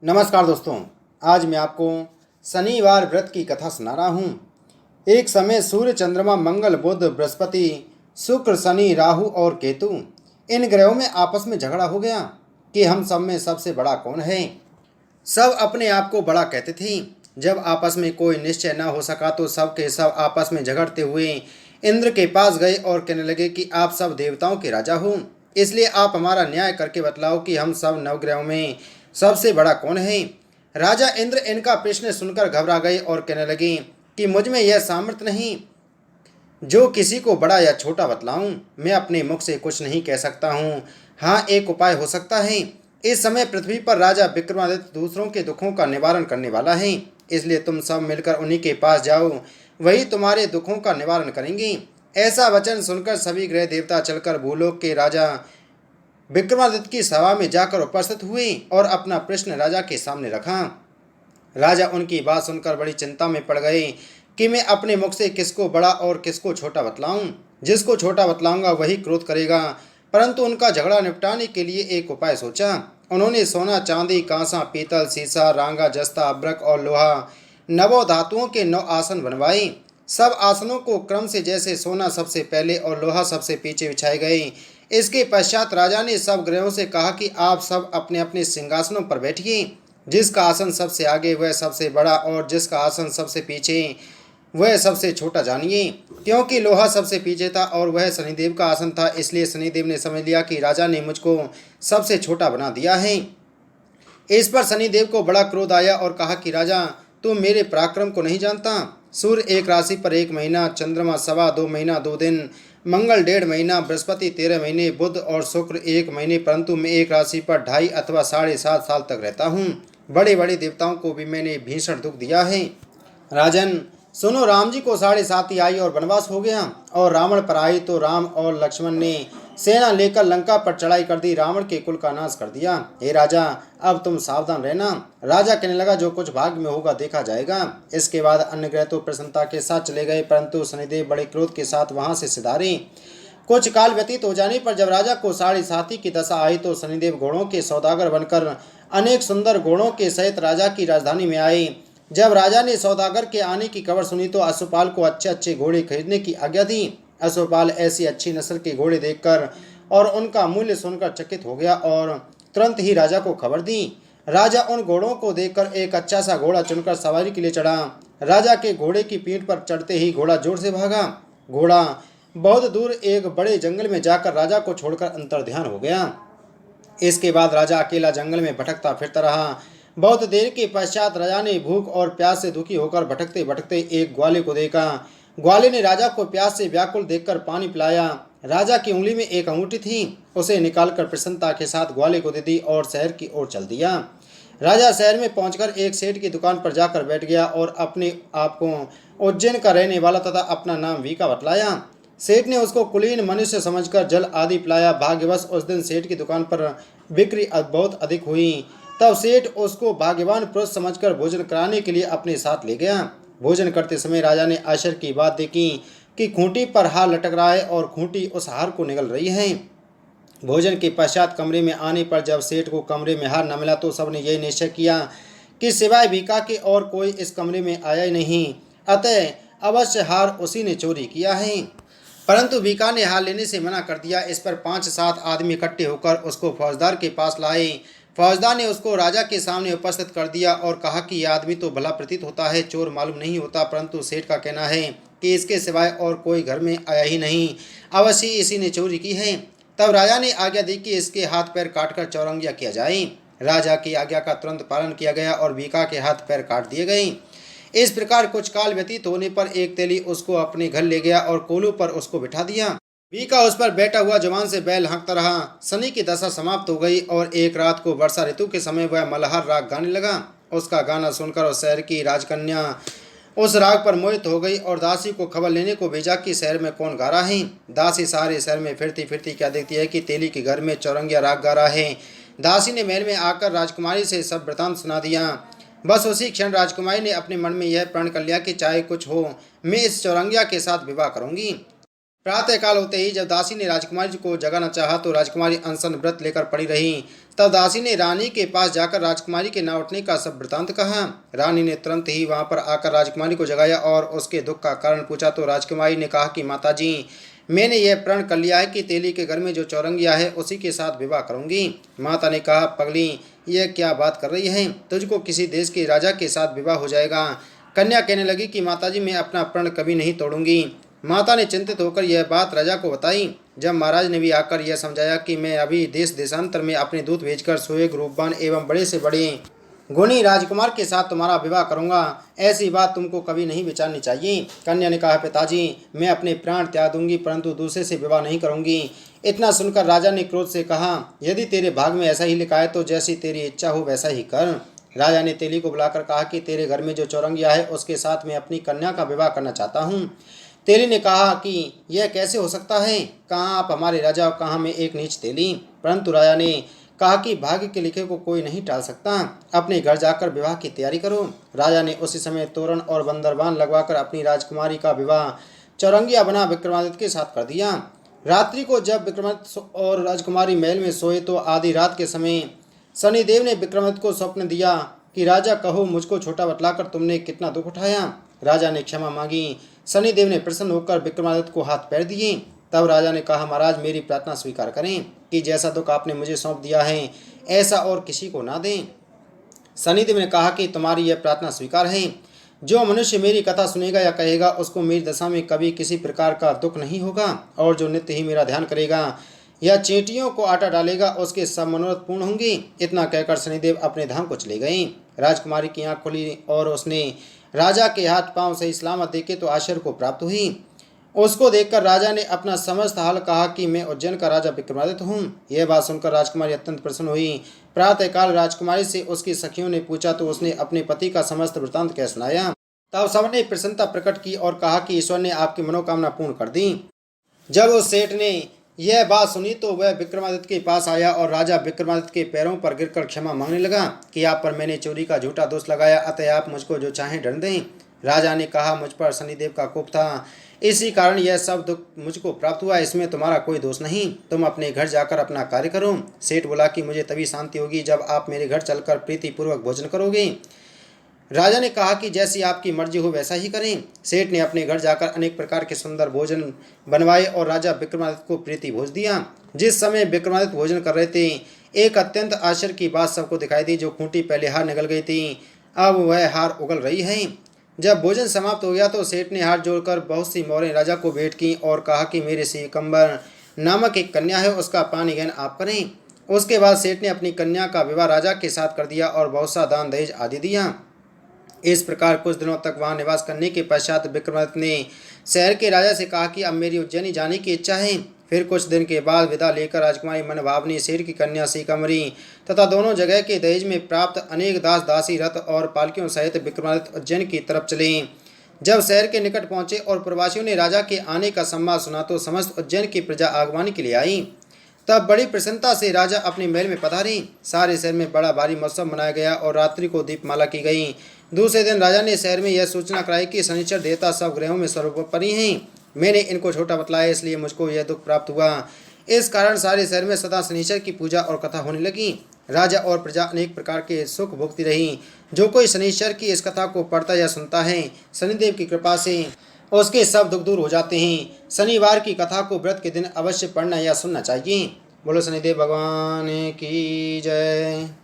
नमस्कार दोस्तों। आज मैं आपको शनिवार व्रत की कथा सुना रहा हूँ। एक समय सूर्य, चंद्रमा, मंगल, बुध, बृहस्पति, शुक्र, शनि, राहु और केतु इन ग्रहों में आपस में झगड़ा हो गया कि हम सब में सबसे बड़ा कौन है। सब अपने आप को बड़ा कहते थे। जब आपस में कोई निश्चय न हो सका तो सब के सब आपस में झगड़ते हुए इंद्र के पास गए और कहने लगे कि आप सब देवताओं के राजा हो, इसलिए आप हमारा न्याय करके बतलाओ कि हम सब नवग्रहों में सबसे बड़ा कौन है। राजा इंद्र इनका प्रश्न सुनकर घबरा गए और कहने लगे कि मुझ में यह सामर्थ्य नहीं जो किसी को बड़ा या छोटा बतलाऊं। मैं अपने मुख से कुछ नहीं कह सकता हूँ। हाँ, एक उपाय हो सकता है। इस समय पृथ्वी पर राजा विक्रमादित्य दूसरों के दुखों का निवारण करने वाला है, इसलिए तुम सब मिलकर उन्हीं के पास जाओ, वही तुम्हारे दुखों का निवारण करेंगे। ऐसा वचन सुनकर सभी ग्रह देवता चलकर भूलोक के राजा विक्रमादित्य की सभा में जाकर उपस्थित हुए और अपना प्रश्न राजा के सामने रखा। राजा उनकी बात सुनकर बड़ी चिंता में पड़ गए कि मैं अपने मुख से किसको बड़ा और किसको छोटा बतलाऊं। जिसको छोटा बतलाऊंगा वही क्रोध करेगा। परंतु उनका झगड़ा निपटाने के लिए एक उपाय सोचा। उन्होंने सोना, चांदी, कांसा, पीतल, सीसा, रांगा, जस्ता, अब्रक और लोहा नवों धातुओं के 9 आसन बनवाए। सब आसनों को क्रम से, जैसे सोना सबसे पहले और लोहा सबसे पीछे बिछाए गए। इसके पश्चात राजा ने सब ग्रहों से कहा कि आप सब अपने अपने सिंहासनों पर बैठिए। जिसका आसन सबसे आगे वह सबसे बड़ा और जिसका आसन सबसे पीछे वह सबसे छोटा जानिए। क्योंकि लोहा सबसे पीछे था और वह शनिदेव का आसन था, इसलिए शनिदेव ने समझ लिया कि राजा ने मुझको सबसे छोटा बना दिया है। इस पर शनिदेव को बड़ा क्रोध आया और कहा कि राजा, तुम मेरे पराक्रम को नहीं जानता। सूर्य एक राशि पर 1 महीना, चंद्रमा 2.25 महीना 2 दिन, मंगल 1.5 महीना, बृहस्पति 13 महीने, बुध और शुक्र 1 महीने, परंतु मैं एक राशि पर 2.5 अथवा 7.5 साल तक रहता हूँ। बड़े बड़े देवताओं को भी मैंने भीषण दुख दिया है। राजन सुनो, राम जी को 7.5 आई और वनवास हो गया और रावण पर आई तो राम और लक्ष्मण ने सेना लेकर लंका पर चढ़ाई कर दी, रावण के कुल का नाश कर दिया। हे राजा, अब तुम सावधान रहना। राजा कहने लगा, जो कुछ भाग्य में होगा देखा जाएगा। इसके बाद अन्य ग्रह तो प्रसन्नता के साथ चले गए, परंतु शनिदेव बड़े क्रोध के साथ वहां से सिधारे। कुछ काल व्यतीत हो जाने पर जब राजा को 7.5 की दशा आई तो शनिदेव घोड़ों के सौदागर बनकर अनेक सुंदर घोड़ों के सहित राजा की राजधानी में आए। जब राजा ने सौदागर के आने की खबर सुनी तो अश्वपाल को अच्छे अच्छे घोड़े खरीदने की आज्ञा दी। अश्वपाल ऐसी अच्छी नस्ल के घोड़े देखकर और उनका मूल्य सुनकर चकित हो गया और तुरंत ही राजा को खबर दी। राजा उन घोड़ों को देखकर एक अच्छा सा घोड़ा चुनकर सवारी के लिए चढ़ा। राजा के घोड़े की पीठ पर चढ़ते ही घोड़ा जोर से भागा। घोड़ा बहुत दूर एक बड़े जंगल में जाकर राजा को छोड़कर अंतर्ध्यान हो गया। इसके बाद राजा अकेला जंगल में भटकता फिरता रहा। बहुत देर के पश्चात राजा ने भूख और प्यास से दुखी होकर भटकते भटकते एक ग्वाले को देखा। ग्वाले ने राजा को प्यास से व्याकुल देखकर पानी पिलाया। राजा की उंगली में एक अंगूठी थी, उसे निकालकर प्रसन्नता के साथ ग्वाले को दे दी और शहर की ओर चल दिया। राजा शहर में पहुंचकर एक सेठ की दुकान पर जाकर बैठ गया और अपने आप को उज्जैन का रहने वाला तथा अपना नाम वीका बतलाया। सेठ ने उसको कुलीन मनुष्य समझकर जल आदि पिलाया। भाग्यवश उस दिन सेठ की दुकान पर बिक्री बहुत अधिक हुई। तब सेठ उसको भाग्यवान पुरुष समझकर भोजन कराने के लिए अपने साथ ले गया। भोजन करते समय राजा ने आश्चर्य की बात देखी कि खूंटी पर हार लटक रहा है और खूंटी उस हार को निगल रही है। भोजन के पश्चात कमरे में आने पर जब सेठ को कमरे में हार न मिला तो सबने यही निश्चय किया कि सिवाय भिका के और कोई इस कमरे में आया ही नहीं, अतः अवश्य हार उसी ने चोरी किया है। परंतु भिका ने हार लेने से मना कर दिया। इस पर 5-7 आदमी इकट्ठे होकर उसको फौजदार के पास लाए। फौजदार ने उसको राजा के सामने उपस्थित कर दिया और कहा कि यह आदमी तो भला प्रतीत होता है, चोर मालूम नहीं होता, परंतु सेठ का कहना है कि इसके सिवाय और कोई घर में आया ही नहीं, अवश्य इसी ने चोरी की है। तब राजा ने आज्ञा दी कि इसके हाथ पैर काटकर चौरंगिया किया जाए। राजा की आज्ञा का तुरंत पालन किया गया और भिका के हाथ पैर काट दिए गए। इस प्रकार कुछ काल व्यतीत होने पर एक तेली उसको अपने घर ले गया और कोलू पर उसको बिठा दिया। भिका उस पर बैठा हुआ जवान से बैल हाँकता रहा। शनि की दशा समाप्त हो गई और एक रात को वर्षा ऋतु के समय वह मल्हार राग गाने लगा। उसका गाना सुनकर उस शहर की राजकन्या उस राग पर मोहित हो गई और दासी को खबर लेने को भेजा कि शहर में कौन गा रहा है। दासी सारे शहर में फिरती फिरती क्या देखती है कि तेली के घर में चौरंगिया राग गा रहा है। दासी ने महल में आकर राजकुमारी से सब वृतांत सुना दिया। बस उसी क्षण राजकुमारी ने अपने मन में यह प्रण कर लिया कि चाहे कुछ हो मैं इस चौरंगिया के साथ विवाह करूंगी। प्रातःकाल होते ही जब दासी ने राजकुमारी को जगाना चाहा तो राजकुमारी अनशन व्रत लेकर पड़ी रही। तब दासी ने रानी के पास जाकर राजकुमारी के न उठने का सब वृतांत कहा। रानी ने तुरंत ही वहां पर आकर राजकुमारी को जगाया और उसके दुख का कारण पूछा तो राजकुमारी ने कहा कि माताजी, मैंने यह प्रण कर लिया है कि तेली के घर में जो चौरंगिया है उसी के साथ विवाह करूंगी। माता ने कहा, पगली, यह क्या बात कर रही है? तुझको किसी देश के राजा के साथ विवाह हो जाएगा। कन्या कहने लगी कि माताजी, मैं अपना प्रण कभी नहीं तोड़ूंगी। माता ने चिंतित होकर यह बात राजा को बताई। जब महाराज ने भी आकर यह समझाया कि मैं अभी देश देशांतर में अपने दूत भेजकर सुयोग, रूपवान एवं बड़े से बड़े गुणी राजकुमार के साथ तुम्हारा विवाह करूंगा, ऐसी बात तुमको कभी नहीं विचारनी चाहिए। कन्या ने कहा, पिताजी, मैं अपने प्राण त्याग दूंगी परंतु दूसरे से विवाह नहीं करूंगी। इतना सुनकर राजा ने क्रोध से कहा, यदि तेरे भाग में ऐसा ही लिखा है तो जैसी तेरी इच्छा हो वैसा ही कर। राजा ने तेली को बुलाकर कहा कि तेरे घर में जो चौरंगिया है उसके साथ मैं अपनी कन्या का विवाह करना चाहता हूँ। तेली ने कहा कि यह कैसे हो सकता है? कहाँ आप हमारे राजा और कहाँ मैं एक नीच तेली? परंतु राजा ने कहा कि भाग्य के लिखे को कोई नहीं टाल सकता, अपने घर जाकर विवाह की तैयारी करो। राजा ने उसी समय तोरण और बंदरबान लगवाकर अपनी राजकुमारी का विवाह चौरंगिया बना विक्रमादित्य के साथ कर दिया। रात्रि को जब विक्रमादित्य और राजकुमारी महल में सोए तो आधी रात के समय शनिदेव ने विक्रमादित्य को स्वप्न दिया कि राजा, कहो मुझको छोटा बतलाकर तुमने कितना दुख उठाया। राजा ने क्षमा मांगी। शनिदेव ने प्रसन्न होकर विक्रमादित्य को हाथ पैर दिए। तब राजा ने कहा, महाराज, मेरी प्रार्थना स्वीकार करें कि जैसा दुख आपने मुझे सौंप दिया है ऐसा और किसी को ना दें। शनिदेव ने कहा कि तुम्हारी यह प्रार्थना स्वीकार है। जो मनुष्य मेरी कथा सुनेगा या कहेगा उसको मेरी दशा में कभी किसी प्रकार का दुख नहीं होगा, और जो नित्य ही मेरा ध्यान करेगा या चींटियों को आटा डालेगा उसके सब मनोरथ पूर्ण होंगे। इतना कहकर शनिदेव अपने धाम को चले गए। राजकुमारी की आंख खुली और उसने राजा के हाथ पांव से सलामत देखे तो आश्चर्य को प्राप्त हुई। उसको देखकर राजा ने अपना समस्त हाल कहा कि मैं उज्जैन का राजा विक्रमादित्य हूँ। यह बात सुनकर राजकुमारी अत्यंत प्रसन्न हुई। प्रातःकाल राजकुमारी से उसकी सखियों ने पूछा तो उसने अपने पति का समस्त वृतांत कह सुनाया। तब सबने प्रसन्नता प्रकट की और कहा कि ईश्वर ने आपकी मनोकामना पूर्ण कर दी। जब उस सेठ ने यह बात सुनी तो वह विक्रमादित्य के पास आया और राजा विक्रमादित्य के पैरों पर गिरकर क्षमा मांगने लगा कि आप पर मैंने चोरी का झूठा दोष लगाया, अतः आप मुझको जो चाहें दंड दें। राजा ने कहा, मुझ पर शनिदेव का कोप था, इसी कारण यह सब दुख मुझको प्राप्त हुआ, इसमें तुम्हारा कोई दोष नहीं। तुम अपने घर जाकर अपना कार्य करो। सेठ बोला कि मुझे तभी शांति होगी जब आप मेरे घर चलकर प्रीतिपूर्वक भोजन करोगे। राजा ने कहा कि जैसी आपकी मर्जी हो वैसा ही करें। सेठ ने अपने घर जाकर अनेक प्रकार के सुंदर भोजन बनवाए और राजा विक्रमादित्य को प्रीति भोज दिया। जिस समय विक्रमादित्य भोजन कर रहे थे, एक अत्यंत आश्चर्य की बात सबको दिखाई दी। जो खूंटी पहले हार निकल गई थी, अब वह हार उगल रही है। जब भोजन समाप्त हो गया तो सेठ ने हाथ जोड़कर बहुत सी मोहरें राजा को भेंट की और कहा कि मेरे सिकंबर नामक एक कन्या है, उसका पानी ग्रहण आप करें। उसके बाद सेठ ने अपनी कन्या का विवाह राजा के साथ कर दिया और बहुत सा दान दहेज आदि दिया। इस प्रकार कुछ दिनों तक वहां निवास करने के पश्चात विक्रमादित्य ने शहर के राजा से कहा कि अब मेरी उज्जैनी जाने की इच्छा है। फिर कुछ दिन के बाद विदा लेकर राजकुमारी मनभावनी, शेर की कन्या सिकमरी तथा दोनों जगह के दहेज में प्राप्त अनेक दास दासी, रथ और पालकियों सहित विक्रमादित्य उज्जैन की तरफ चले। जब शहर के निकट पहुंचे और प्रवासियों ने राजा के आने का संवाद सुना तो समस्त उज्जैन की प्रजा आगमन के लिए आई। तब बड़ी प्रसन्नता से राजा अपने महल में पधारे। सारे शहर में बड़ा भारी महोत्सव मनाया गया और रात्रि को दीपमाला की गई। दूसरे दिन राजा ने शहर में यह सूचना कराई कि शनिचर देवता सब ग्रहों में सर्वोपरि हैं। मैंने इनको छोटा बतलाया इसलिए मुझको यह दुख प्राप्त हुआ। इस कारण सारे शहर में सदा शनिचर की पूजा और कथा होने लगी। राजा और प्रजा अनेक प्रकार के सुख भोगती रही। जो कोई शनिचर की इस कथा को पढ़ता या सुनता है, शनिदेव की कृपा से उसके सब दुख दूर हो जाते हैं। शनिवार की कथा को व्रत के दिन अवश्य पढ़ना या सुनना चाहिए। बोलो शनिदेव भगवान की जय।